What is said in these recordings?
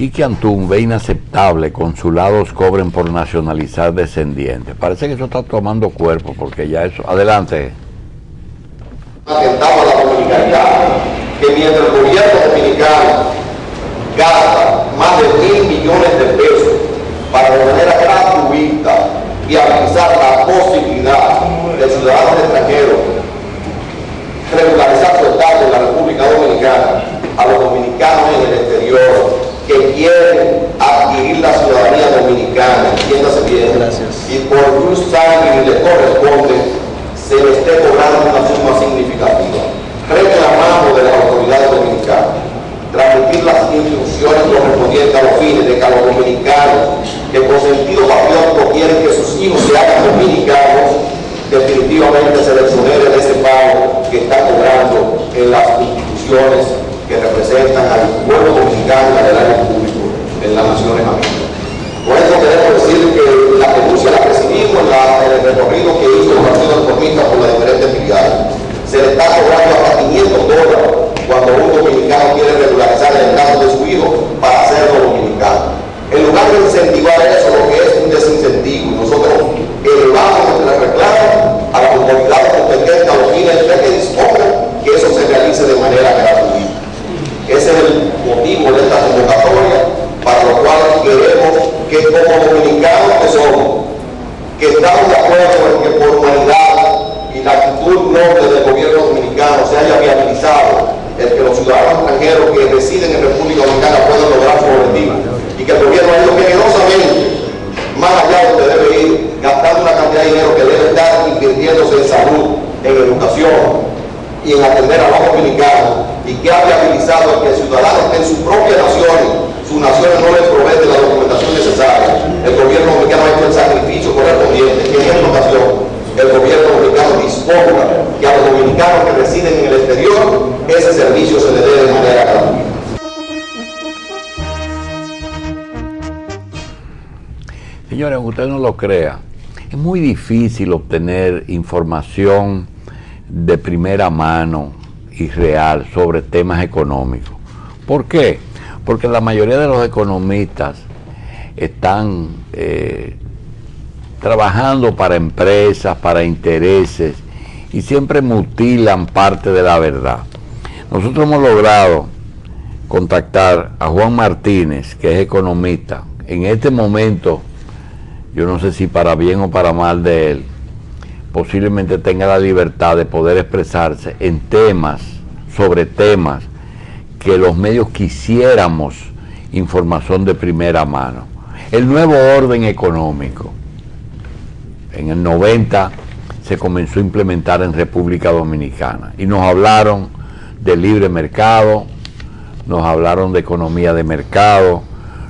Quique Antún ve inaceptable consulados cobren por nacionalizar descendientes. Parece que eso está tomando cuerpo, porque ya eso... Adelante. Atentado a la dominicanidad, que mientras el gobierno dominicano gasta más de 1.000 millones de pesos para de manera gratuita viabilizar la posibilidad de ciudadanos extranjeros regularizar su estatus en la República Dominicana, a los dominicanos en el exterior que quieren adquirir la ciudadanía dominicana, entiéndase bien, y por just time le corresponde, se le esté cobrando una suma significativa. Reclamamos de las autoridades dominicanas transmitir las instrucciones correspondientes a los fines de que a los dominicanos que con sentido patriótico quieren que sus hijos se hagan dominicanos, definitivamente se les exonere de ese pago que está cobrando en las instituciones que representan al pueblo dominicano y al erario público en las Naciones Amigas. Por eso queremos decir que la denuncia la recibimos en el recorrido que hizo el Partido Reformista por las diferentes filiales. Se le está cobrando hasta $500 cuando un dominicano quiere regularizar el caso de su hijo para hacerlo dominicano. En lugar de incentivar eso, lo que es un desincentivo, nosotros elevamos nuestra reclamo a la autoridad competente a los fines de que disponga que eso se realice de manera gratuita. Ese es el motivo de esta convocatoria, para lo cual queremos que como dominicanos que somos, que estamos de acuerdo en que por humanidad y la actitud noble del gobierno dominicano se haya viabilizado el que los ciudadanos extranjeros que residen en República Dominicana puedan lograr su objetivo, y que el gobierno ha ido generosamente más allá de donde debe ir, gastando una cantidad de dinero que debe estar invirtiéndose en salud, en educación y en atender a los dominicanos, y que ha viabilizado el que el ciudadano esté en sus propias naciones, sus naciones no les proveen de la documentación necesaria. El gobierno dominicano ha hecho el sacrificio correspondiente, que en esta ocasión el gobierno dominicano disponga que a los dominicanos que residen en el exterior ese servicio se le dé de manera gratuita. Señores, aunque usted no lo crea, es muy difícil obtener información de primera mano y real sobre temas económicos. ¿Por qué? Porque la mayoría de los economistas están trabajando para empresas, para intereses, y siempre mutilan parte de la verdad. Nosotros hemos logrado contactar a Juan Martínez, que es economista. En este momento, yo no sé si para bien o para mal de él, posiblemente tenga la libertad de poder expresarse en temas, sobre temas que los medios quisiéramos información de primera mano. El nuevo orden económico, en el 90 se comenzó a implementar en República Dominicana, y nos hablaron de libre mercado, nos hablaron de economía de mercado,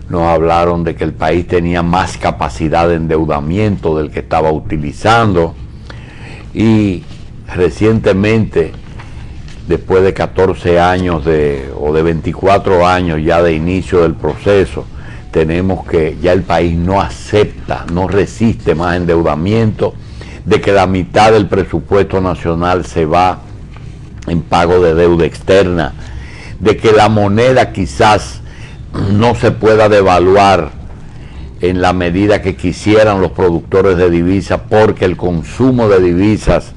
nos hablaron de que el país tenía más capacidad de endeudamiento del que estaba utilizando, y recientemente, después de 14 años o de 24 años ya de inicio del proceso, tenemos que ya el país no acepta, no resiste más endeudamiento, de que la mitad del presupuesto nacional se va en pago de deuda externa, de que la moneda quizás no se pueda devaluar en la medida que quisieran los productores de divisas, porque el consumo de divisas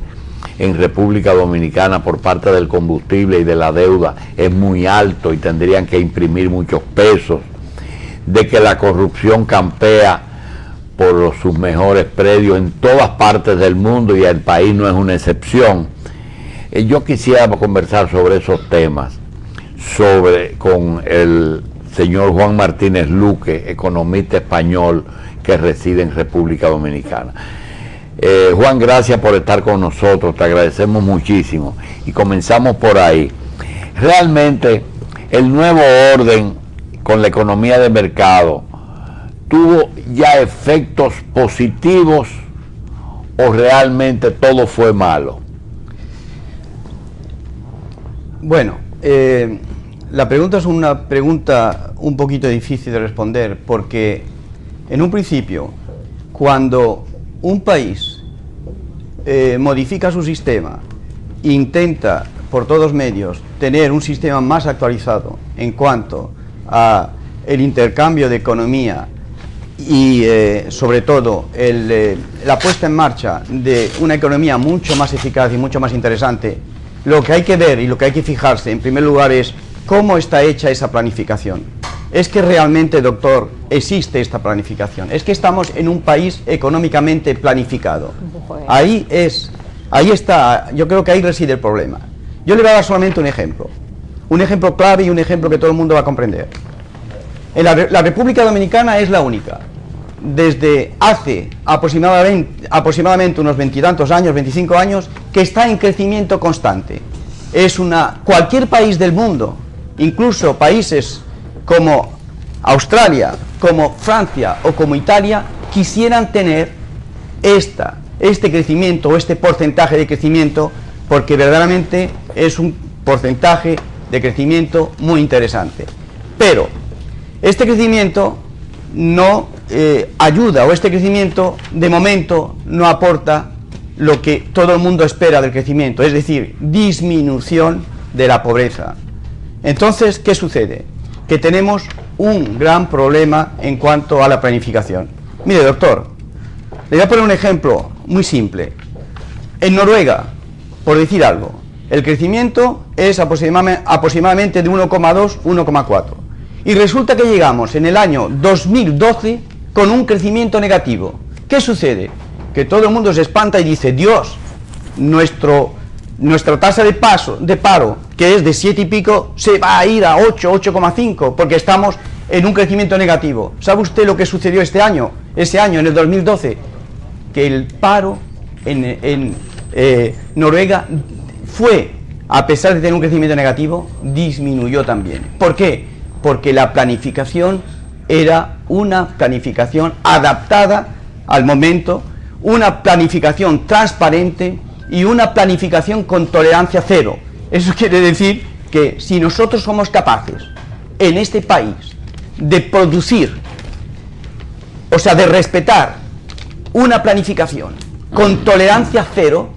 en República Dominicana por parte del combustible y de la deuda es muy alto y tendrían que imprimir muchos pesos, de que la corrupción campea por sus mejores predios en todas partes del mundo y el país no es una excepción. Yo quisiera conversar sobre esos temas con el señor Juan Martínez Luque, economista español que reside en República Dominicana. Juan, gracias por estar con nosotros, te agradecemos muchísimo, y comenzamos por ahí. Realmente el nuevo orden con la economía de mercado tuvo ya efectos positivos o realmente todo fue malo. Bueno, la pregunta es una pregunta un poquito difícil de responder, porque en un principio, cuando un país modifica su sistema, intenta por todos medios tener un sistema más actualizado en cuanto a el intercambio de economía y sobre todo la puesta en marcha de una economía mucho más eficaz y mucho más interesante, lo que hay que ver y lo que hay que fijarse en primer lugar es cómo está hecha esa planificación. Es que realmente, doctor, existe esta planificación. Es que estamos en un país económicamente planificado. Ahí está, yo creo que ahí reside el problema. Yo le voy a dar solamente un ejemplo clave y un ejemplo que todo el mundo va a comprender. La República Dominicana es la única, desde hace aproximadamente unos 20 y tantos años, 25 años, que está en crecimiento constante. Cualquier país del mundo, incluso países como Australia, como Francia o como Italia, quisieran tener este crecimiento o este porcentaje de crecimiento, porque verdaderamente es un porcentaje de crecimiento muy interesante. Pero este crecimiento no ayuda, o este crecimiento de momento no aporta lo que todo el mundo espera del crecimiento, es decir, disminución de la pobreza. Entonces, ¿qué sucede? Que tenemos un gran problema en cuanto a la planificación. Mire, doctor, le voy a poner un ejemplo muy simple. En Noruega, por decir algo, el crecimiento es aproximadamente de 1,2, 1,4. Y resulta que llegamos en el año 2012 con un crecimiento negativo. ¿Qué sucede? Que todo el mundo se espanta y dice, Dios, nuestra tasa de paro, que es de 7 y pico, se va a ir a 8, 8,5, porque estamos en un crecimiento negativo. ¿Sabe usted lo que sucedió ese año, en el 2012? Que el paro en Noruega a pesar de tener un crecimiento negativo, disminuyó también. ¿Por qué? Porque la planificación era una planificación adaptada al momento, una planificación transparente y una planificación con tolerancia cero. Eso quiere decir que si nosotros somos capaces en este país de producir, o sea, de respetar una planificación con tolerancia cero,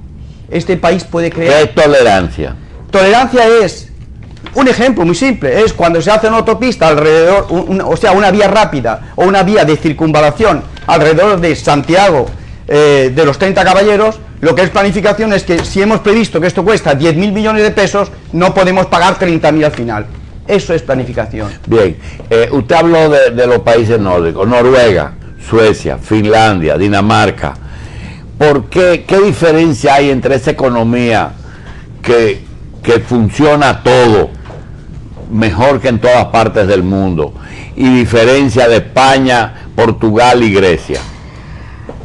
este país puede crear... ¿Qué es tolerancia? Tolerancia es, un ejemplo muy simple, es cuando se hace una autopista alrededor, o sea, una vía rápida o una vía de circunvalación alrededor de Santiago, de los 30 Caballeros. Lo que es planificación es que si hemos previsto que esto cuesta 10.000 millones de pesos, no podemos pagar 30.000 al final. Eso es planificación. Bien, usted habló de los países nórdicos, Noruega, Suecia, Finlandia, Dinamarca. ¿Por qué? ¿Qué diferencia hay entre esa economía que funciona todo mejor que en todas partes del mundo y diferencia de España, Portugal y Grecia?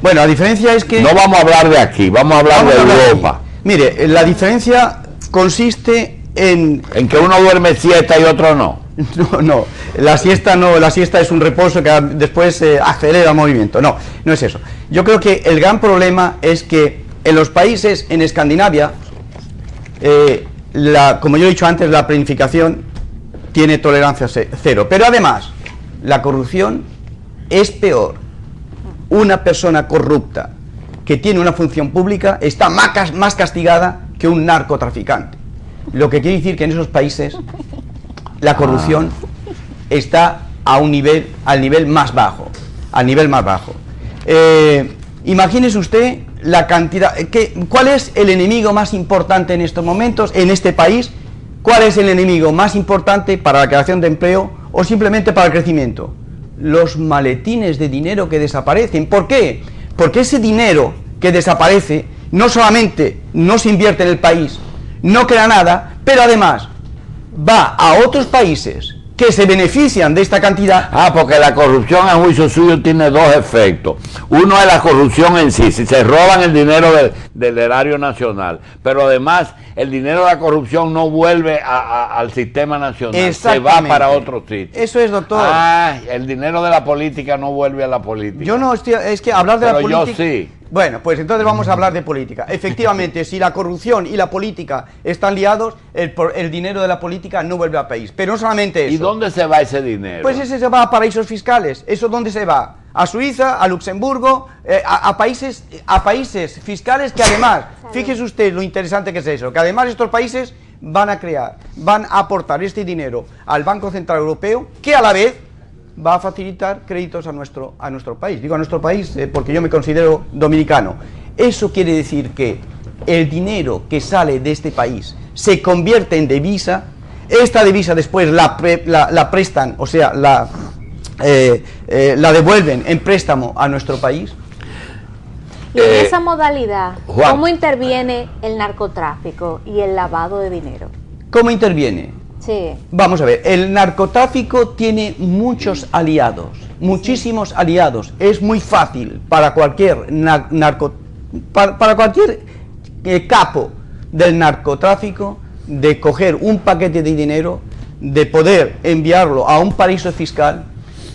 Bueno, la diferencia es que... No vamos a hablar de aquí, vamos a hablar de Europa. Mire, la diferencia consiste en... En que uno duerme siesta y otro no. No, la siesta no, la siesta es un reposo que después acelera el movimiento. No es eso. Yo creo que el gran problema es que en los países en Escandinavia, como yo he dicho antes, la planificación tiene tolerancia cero. Pero además, la corrupción es peor. Una persona corrupta que tiene una función pública está más castigada que un narcotraficante. Lo que quiere decir que en esos países la corrupción está al nivel más bajo. Imagínese usted la cantidad... ¿Cuál es el enemigo más importante en estos momentos, en este país? ¿Cuál es el enemigo más importante para la creación de empleo o simplemente para el crecimiento? Los maletines de dinero que desaparecen. ¿Por qué? Porque ese dinero que desaparece no solamente no se invierte en el país, no crea nada, pero además va a otros países que se benefician de esta cantidad. Porque la corrupción a juicio suyo tiene dos efectos. Uno es la corrupción en sí, si se roban el dinero del erario nacional, pero además el dinero de la corrupción no vuelve al sistema nacional, se va para otro sitio. Eso es, doctor. El dinero de la política no vuelve a la política. Yo no estoy, es que hablar de la política... Yo sí. Bueno, pues entonces vamos a hablar de política. Efectivamente, si la corrupción y la política están liados, el dinero de la política no vuelve al país. Pero no solamente eso. ¿Y dónde se va ese dinero? Pues ese se va a paraísos fiscales. ¿Eso dónde se va? A Suiza, a Luxemburgo, a países fiscales que además, fíjese usted lo interesante que es eso, que además estos países van a aportar este dinero al Banco Central Europeo, que a la vez va a facilitar créditos a nuestro país. Digo a nuestro país porque yo me considero dominicano. Eso quiere decir que el dinero que sale de este país se convierte en divisa, esta divisa después la prestan, o sea, la devuelven en préstamo a nuestro país. Y en esa modalidad, Juan, ¿cómo interviene el narcotráfico y el lavado de dinero? ¿Cómo interviene? Sí. Vamos a ver, el narcotráfico tiene muchos aliados, muchísimos aliados. Es muy fácil para cualquier para cualquier capo del narcotráfico de coger un paquete de dinero, de poder enviarlo a un paraíso fiscal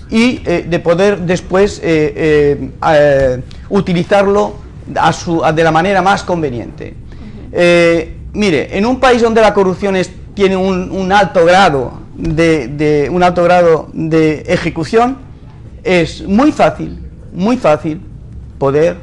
y de poder después utilizarlo de la manera más conveniente. Mire, en un país donde la corrupción tiene un alto grado de ejecución, es muy fácil poder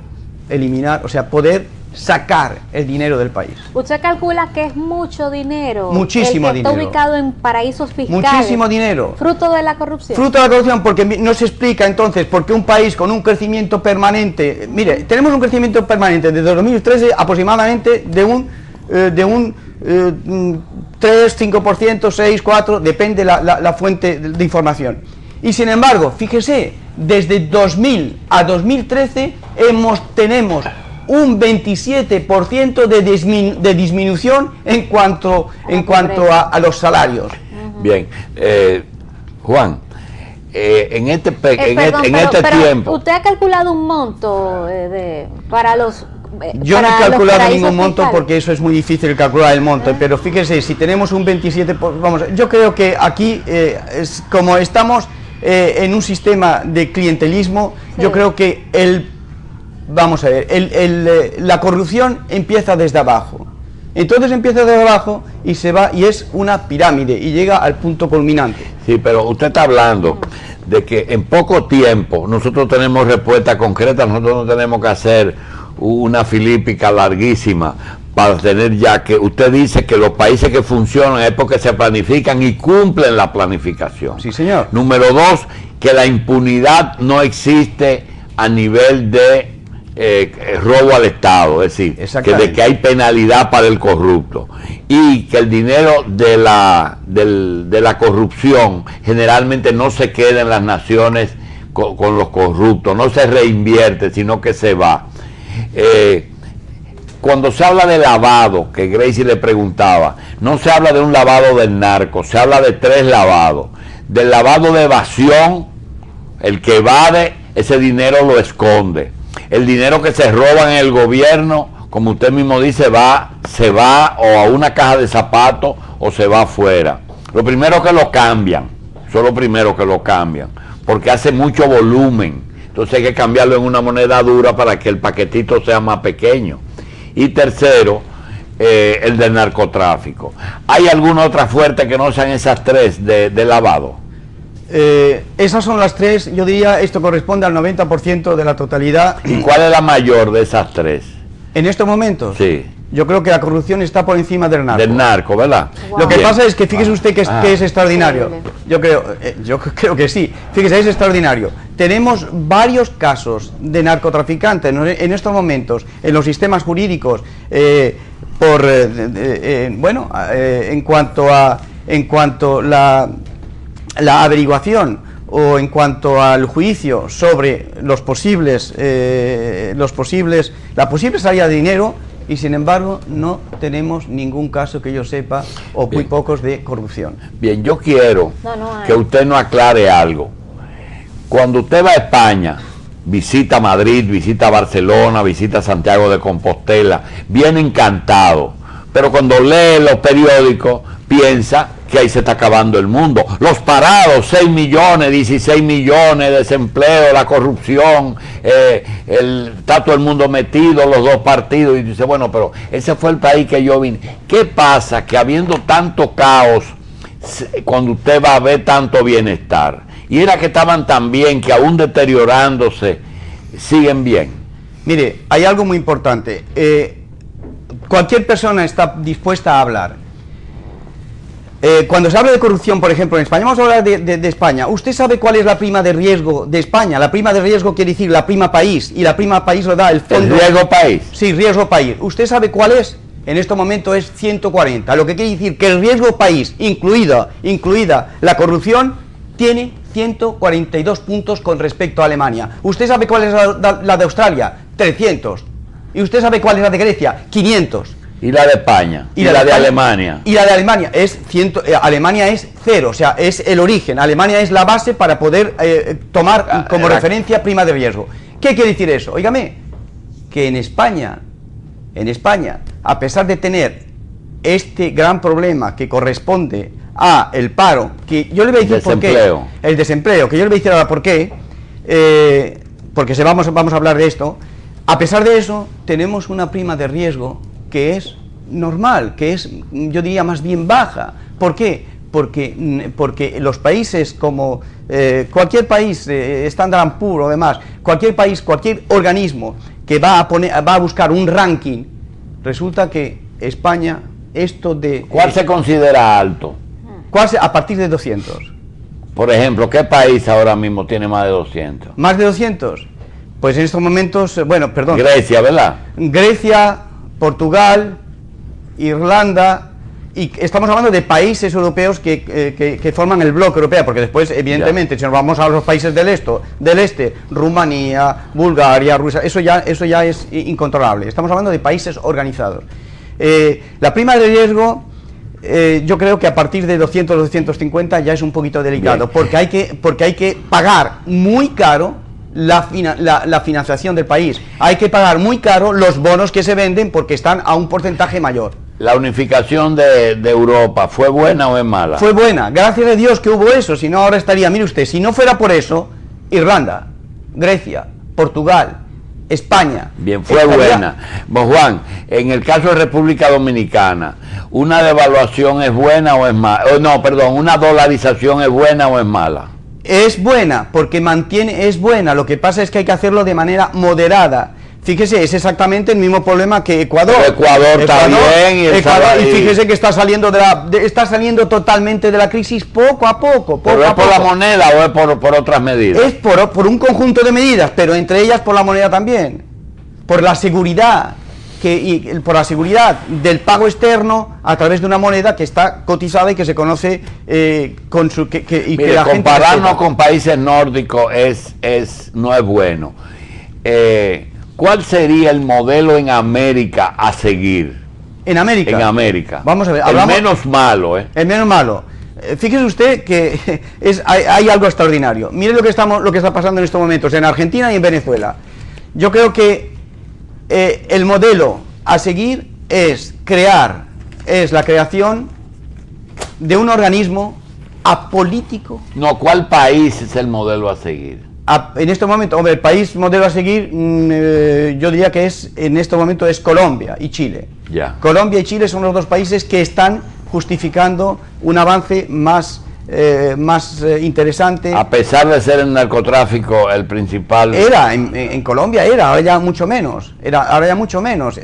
eliminar, o sea, poder sacar el dinero del país. ¿Usted calcula que es mucho dinero? Muchísimo el que dinero. Está ubicado en paraísos fiscales. Muchísimo dinero. Fruto de la corrupción. Fruto de la corrupción, porque no se explica entonces por qué un país con un crecimiento permanente, mire, tenemos un crecimiento permanente desde 2013 aproximadamente de un 3, 5%, 6, 4, depende la fuente de información. Y sin embargo, fíjese, desde 2000 a 2013 tenemos un 27% de disminución en cuanto a los salarios. Bien, Juan, en este tiempo... ¿Usted ha calculado un monto para los... Yo no he calculado ningún monto porque eso es muy difícil calcular el monto, pero fíjese, si tenemos un 27%, vamos, yo creo que aquí, como estamos en un sistema de clientelismo, sí, yo creo que vamos a ver, la corrupción empieza desde abajo. Entonces empieza desde abajo y se va, y es una pirámide y llega al punto culminante. Sí, pero usted está hablando de que en poco tiempo nosotros tenemos respuesta concreta, nosotros no tenemos que hacer una filípica larguísima para tener ya que usted dice que los países que funcionan es porque se planifican y cumplen la planificación. Sí, señor. Número 2, que la impunidad no existe a nivel de robo al Estado, es decir, que hay penalidad para el corrupto y que el dinero de la corrupción generalmente no se queda en las naciones con los corruptos, no se reinvierte, sino que se va. Cuando se habla de lavado, que Gracie le preguntaba, no se habla de un lavado del narco, se habla de 3 lavados. Del lavado de evasión, el que evade, ese dinero lo esconde. El dinero que se roba en el gobierno, como usted mismo dice, se va o a una caja de zapatos o se va afuera. Lo primero que lo cambian, eso es lo primero que lo cambian, porque hace mucho volumen. Entonces hay que cambiarlo en una moneda dura para que el paquetito sea más pequeño. Y tercero, el del narcotráfico. ¿Hay alguna otra fuerte que no sean esas 3 de lavado? Esas son las 3, yo diría, esto corresponde al 90% de la totalidad. ¿Y cuál es la mayor de esas 3? En estos momentos, sí, yo creo que la corrupción está por encima del narco. Del narco, ¿verdad? Wow. Lo que pasa es que fíjese usted que es extraordinario. Yo creo que sí. Fíjese, es extraordinario. Tenemos varios casos de narcotraficantes en estos momentos en los sistemas jurídicos en cuanto la averiguación o en cuanto al juicio sobre la posible salida de dinero, y sin embargo no tenemos ningún caso que yo sepa, o muy pocos, de corrupción. Bien, yo quiero que usted nos aclare algo. Cuando usted va a España, visita Madrid, visita Barcelona, visita Santiago de Compostela, viene encantado, pero cuando lee los periódicos piensa que ahí se está acabando el mundo. Los parados, 6 millones, 16 millones de desempleo, la corrupción, está todo el mundo metido, los 2 partidos, y dice, bueno, pero ese fue el país que yo vine. ¿Qué pasa? Que habiendo tanto caos, cuando usted va a ver tanto bienestar, y era que estaban tan bien, que aún deteriorándose, siguen bien. Mire, hay algo muy importante. Cualquier persona está dispuesta a hablar. Cuando se habla de corrupción, por ejemplo, en España, vamos a hablar de España. ¿Usted sabe cuál es la prima de riesgo de España? La prima de riesgo quiere decir la prima país, y la prima país lo da el fondo... ¿El riesgo país? Sí, riesgo país. ¿Usted sabe cuál es? En este momento es 140, lo que quiere decir que el riesgo país, incluida la corrupción, tiene 142 puntos con respecto a Alemania. ¿Usted sabe cuál es la de Australia? 300. ¿Y usted sabe cuál es la de Grecia? 500. ¿Y la de España? ¿Y la de Alemania? Y la de Alemania es Alemania es 0, o sea, es el origen. Alemania es la base para poder tomar como referencia prima de riesgo. ¿Qué quiere decir eso? Óigame, que en España, a pesar de tener este gran problema que corresponde a el paro, que yo le voy a decir por qué, el desempleo, que yo le voy a decir ahora por qué, porque vamos a hablar de esto. A pesar de eso, tenemos una prima de riesgo que es normal, que es, yo diría, más bien baja. ¿Por qué? Porque los países como cualquier país, Standard & Poor's o demás, cualquier país, cualquier organismo que va a buscar un ranking, resulta que España, esto de... ¿Cuál se considera alto? A partir de 200. Por ejemplo, ¿qué país ahora mismo tiene más de 200? ¿Más de 200? Pues en estos momentos, bueno, perdón. Grecia, ¿verdad? Grecia, Portugal, Irlanda, y estamos hablando de países europeos que forman el bloque europeo, porque después, evidentemente, si nos vamos a los países del este, Rumanía, Bulgaria, Rusia, eso ya es incontrolable. Estamos hablando de países organizados. La prima de riesgo, yo creo que a partir de 200 o 250 ya es un poquito delicado, porque hay que pagar muy caro la financiación del país. Hay que pagar muy caro los bonos que se venden porque están a un porcentaje mayor. ¿La unificación de Europa fue buena o es mala? Fue buena, gracias a Dios que hubo eso, si no ahora estaría, mire usted, si no fuera por eso, Irlanda, Grecia, Portugal, España... Bien, fue buena. Bon, Juan, en el caso de República Dominicana, ¿una devaluación es buena o es mala? No, perdón, ¿una dolarización es buena o es mala? Es buena, porque es buena, lo que pasa es que hay que hacerlo de manera moderada. Fíjese, es exactamente el mismo problema que Ecuador. Pero Ecuador está bien, y fíjese que está saliendo totalmente de la crisis poco a poco. ¿Pero es por la moneda o es por otras medidas? Es por un conjunto de medidas, pero entre ellas por la moneda también. Por la seguridad, por la seguridad del pago externo a través de una moneda que está cotizada y que se conoce con su... Mire, compararnos con países nórdicos no es bueno. ¿Cuál sería el modelo en América a seguir? ¿En América? En América. Vamos a ver. El menos malo, El menos malo. Fíjese usted que hay algo extraordinario. Mire lo que está pasando en estos momentos en Argentina y en Venezuela. Yo creo que el modelo a seguir es la creación de un organismo apolítico. No, ¿cuál país es el modelo a seguir? En este momento, hombre, el país modelo a seguir, yo diría que en este momento es Colombia y Chile. Ya. Colombia y Chile son los dos países que están justificando un avance más interesante. A pesar de ser el narcotráfico el principal... En Colombia ahora ya mucho menos.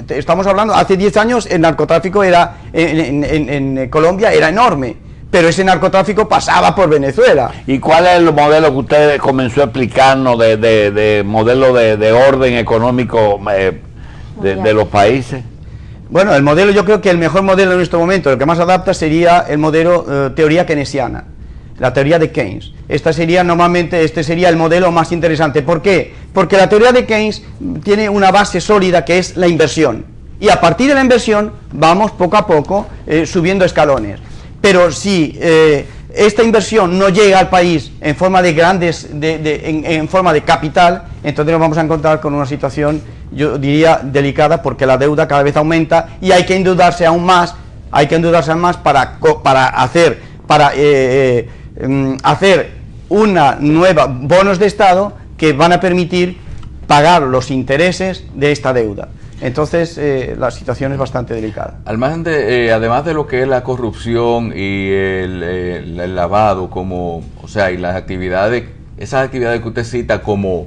Estamos hablando, hace 10 años el narcotráfico en Colombia era enorme. Pero ese narcotráfico pasaba por Venezuela. ¿Y cuál es el modelo que usted comenzó a explicarnos de modelo de orden económico de los países? Bueno, el modelo, yo creo que el mejor modelo en este momento, el que más adapta sería el modelo teoría keynesiana, la teoría de Keynes. Este sería el modelo más interesante. ¿Por qué? Porque la teoría de Keynes tiene una base sólida que es la inversión. Y a partir de la inversión vamos poco a poco subiendo escalones. Pero si esta inversión no llega al país en forma de en forma de capital, entonces nos vamos a encontrar con una situación, yo diría, delicada, porque la deuda cada vez aumenta y hay que endeudarse aún más, para hacer una nueva bonos de Estado que van a permitir pagar los intereses de esta deuda. Entonces la situación es bastante delicada. Además de lo que es la corrupción y el lavado, y las actividades, esas actividades que usted cita como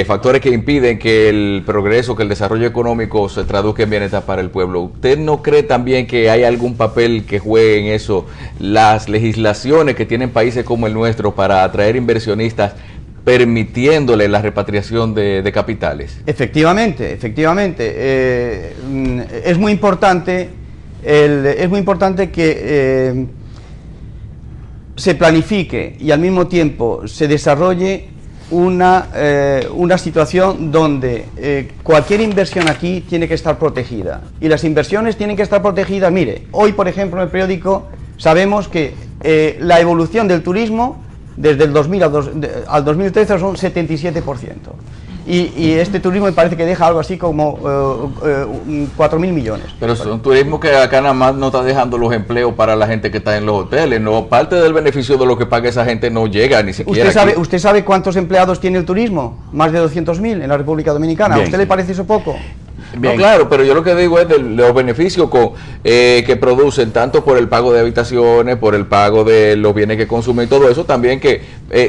factores que impiden que el progreso, que el desarrollo económico se traduzca en bienestar para el pueblo. ¿Usted no cree también que hay algún papel que juegue en eso las legislaciones que tienen países como el nuestro para atraer inversionistas, permitiéndole la repatriación de capitales? Efectivamente, efectivamente. Es muy importante que se planifique y al mismo tiempo se desarrolle una situación donde cualquier inversión aquí tiene que estar protegida, y las inversiones tienen que estar protegidas. Mire, hoy por ejemplo en el periódico sabemos que la evolución del turismo desde el 2000 al 2013 son 77%. Y este turismo me parece que deja algo así como 4.000 millones. Pero es un turismo que acá nada más no está dejando los empleos para la gente que está en los hoteles. No, parte del beneficio de lo que paga esa gente no llega ni siquiera. ¿Usted sabe cuántos empleados tiene el turismo? Más de 200.000 en la República Dominicana. Bien. ¿A usted le parece eso poco? No, claro, pero yo lo que digo es de los beneficios que producen, tanto por el pago de habitaciones, por el pago de los bienes que consumen y todo eso, también que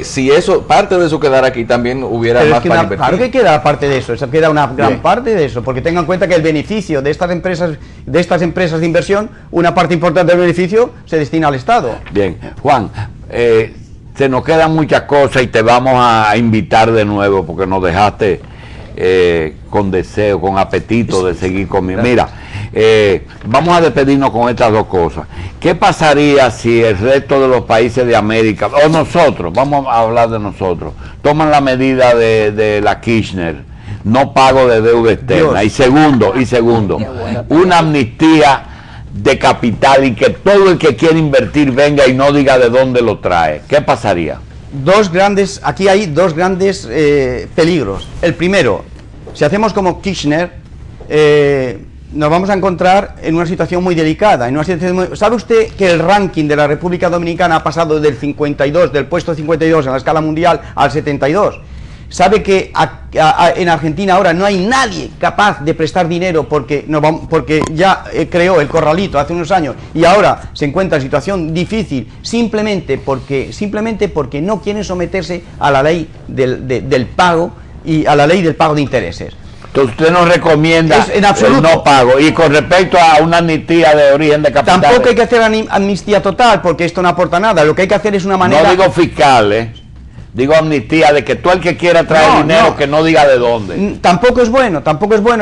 si eso, parte de eso quedara aquí, también hubiera pero más para invertir. Claro que queda parte de eso, queda una gran parte de eso, porque tengan en cuenta que el beneficio de estas empresas de inversión, una parte importante del beneficio se destina al Estado. Bien, Juan, se nos quedan muchas cosas y te vamos a invitar de nuevo porque nos dejaste con deseo, con apetito de seguir comiendo. Mira, vamos a despedirnos con estas dos cosas. ¿Qué pasaría si el resto de los países de América, o nosotros, vamos a hablar de nosotros, toman la medida de la Kirchner, no pago de deuda externa? Y segundo, una amnistía de capital y que todo el que quiera invertir venga y no diga de dónde lo trae. ¿Qué pasaría? Aquí hay dos grandes peligros. El primero, si hacemos como Kirchner, nos vamos a encontrar en una situación muy delicada. ¿Sabe usted que el ranking de la República Dominicana ha pasado del puesto 52 en la escala mundial al 72? ¿Sabe que en Argentina ahora no hay nadie capaz de prestar dinero porque ya creó el corralito hace unos años y ahora se encuentra en situación difícil simplemente porque no quieren someterse a la ley del pago y a la ley del pago de intereses? Entonces usted nos recomienda en absoluto el no pago. Y con respecto a una amnistía de origen de capital, tampoco hay que hacer amnistía total porque esto no aporta nada. Lo que hay que hacer es una manera... No digo fiscal, digo amnistía, de que todo el que quiera traer dinero que no diga de dónde. Tampoco es bueno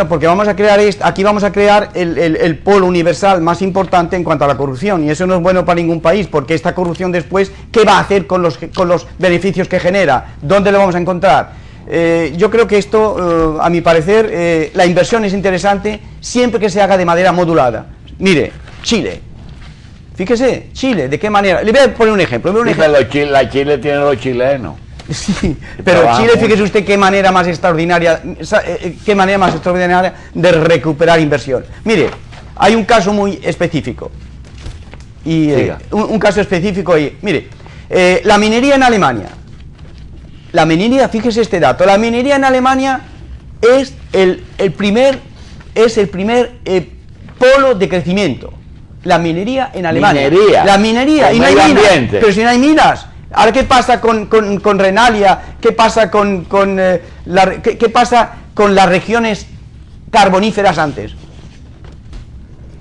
porque vamos a crear aquí vamos a crear el polo universal más importante en cuanto a la corrupción, y eso no es bueno para ningún país, porque esta corrupción después, ¿qué va a hacer con los beneficios que genera? ¿Dónde lo vamos a encontrar? Yo creo que esto, a mi parecer, la inversión es interesante siempre que se haga de manera modulada. Mire, Chile. Fíjese, Chile, ¿de qué manera? Le voy a poner un ejemplo. La Chile tiene los chilenos. Sí, pero Chile, fíjese usted qué manera más extraordinaria de recuperar inversión. Mire, hay un caso muy específico. Y un caso específico ahí. Mire, la minería en Alemania. La minería, fíjese este dato, la minería en Alemania es el primer polo de crecimiento. La minería en Alemania. La minería, y no hay minas. Pero si no hay minas. Ahora, ¿qué pasa con Renalia? ¿Qué pasa qué pasa con las regiones carboníferas antes?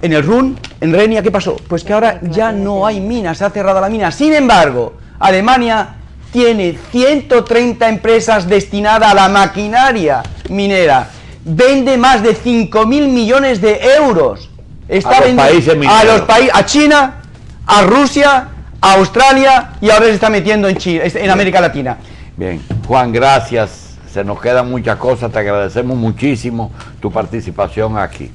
En el Ruhr, en Renia, ¿qué pasó? Pues que ahora ya no hay minas, se ha cerrado la mina. Sin embargo, Alemania tiene 130 empresas destinadas a la maquinaria minera. Vende más de 5.000 millones de euros. Está a China, a Rusia, a Australia, y ahora se está metiendo en América Latina. Bien, Juan, gracias. Se nos quedan muchas cosas. Te agradecemos muchísimo tu participación aquí.